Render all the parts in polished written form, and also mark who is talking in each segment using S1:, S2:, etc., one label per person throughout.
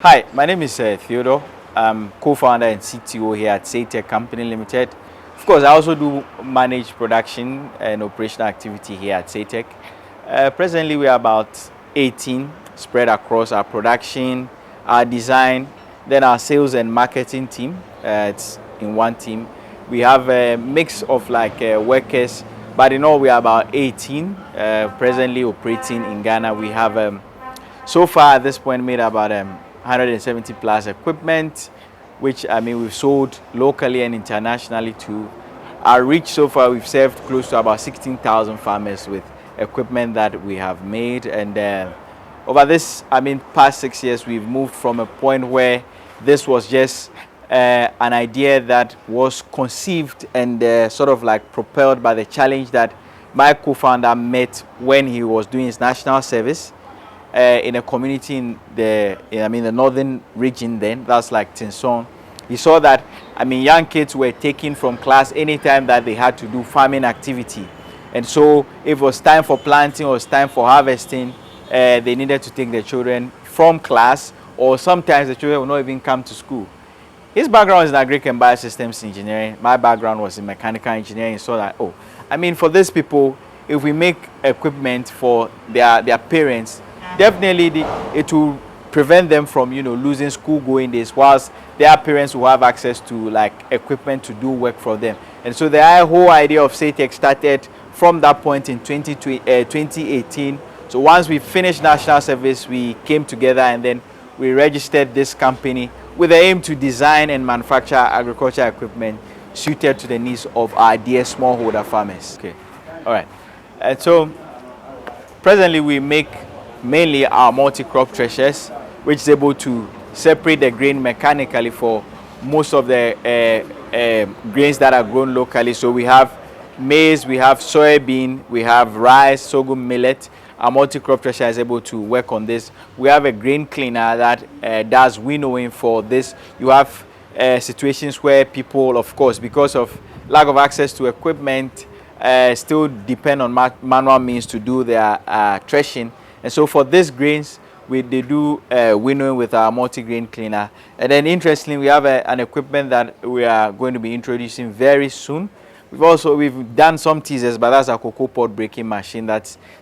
S1: Hi, my name is Theodore. I'm co-founder and CTO here at SAYeTECH Company Limited. Of course, I also do manage production and operational activity here at SAYeTECH. Presently, we are about 18 spread across our production, our design, then our sales and marketing team. It's in one team. We have a mix of workers, but in all, we are about 18 presently operating in Ghana. We have so far at this point made about 170 plus equipment, which we've sold locally and internationally too. Our reach so far, we've served close to about 16,000 farmers with equipment that we have made. And over this, past 6 years, we've moved from a point where this was just an idea that was conceived and sort of like propelled by the challenge that my co-founder met when he was doing his national service in a community in the northern region. Then that's like Tinsong. He saw that young kids were taken from class anytime that they had to do farming activity, and so if it was time for planting or it was time for harvesting, they needed to take their children from class, or sometimes the children would not even come to school. His background is in agric and biosystems engineering. My background was in mechanical engineering. So that for these people, if we make equipment for their parents, definitely it will prevent them from losing school going days, whilst their parents will have access to equipment to do work for them. And so the whole idea of SAYeTECH started from that point in 2018. So once we finished national service, we came together and then we registered this company with the aim to design and manufacture agricultural equipment suited to the needs of our dear smallholder farmers. Okay, all right. And so presently we make mainly our multi-crop threshers, which is able to separate the grain mechanically for most of the grains that are grown locally. So we have maize, we have soybean, we have rice, sorghum, millet. Our multi-crop thresher is able to work on this. We have a grain cleaner that does winnowing for this. You have situations where people, of course, because of lack of access to equipment, still depend on manual means to do their threshing. And so for these grains, they do winnowing with our multi-grain cleaner. And then interestingly, we have an equipment that we are going to be introducing very soon. We've done some teasers, but that's a cocoa pod breaking machine.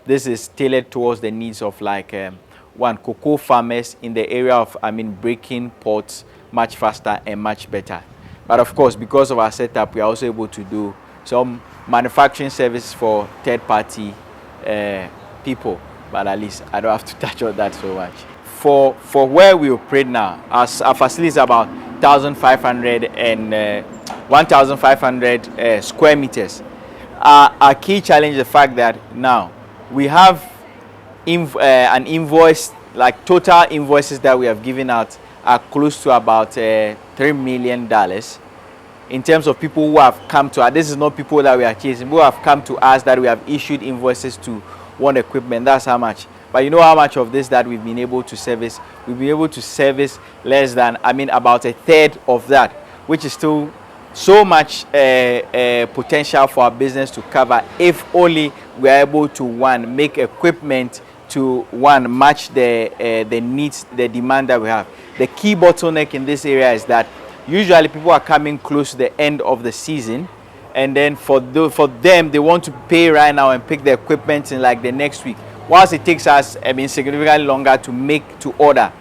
S1: This is tailored towards the needs of cocoa farmers in the area of breaking pods much faster and much better. But of course, because of our setup, we are also able to do some manufacturing service for third-party people. But at least I don't have to touch on that so much. For where we operate now, our facility is about 1,500 square meters. Our key challenge is the fact that now we have an invoice, total invoices that we have given out are close to about $3 million. In terms of people who have come to us, this is not people that we are chasing, who have come to us that we have issued invoices to one equipment. That's how much. But you know how much of this that we've been able to service? We've been able to service less than about a third of that, which is still so much potential for our business to cover if only we are able to make equipment to match the needs, the demand that we have. The key bottleneck in this area is that usually people are coming close to the end of the season, and then for them, they want to pay right now and pick the equipment in the next week. Whilst it takes us significantly longer to order.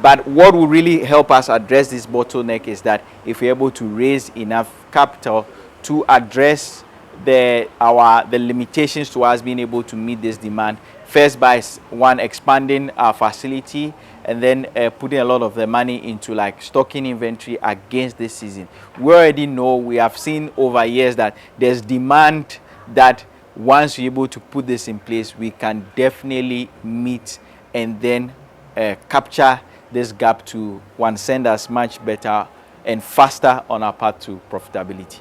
S1: But what will really help us address this bottleneck is that if we're able to raise enough capital to address the limitations to us being able to meet this demand, first by expanding our facility, and then putting a lot of the money into stocking inventory against this season. We already know, we have seen over years that there's demand that once you're able to put this in place, we can definitely meet and then capture this gap to send us much better and faster on our path to profitability.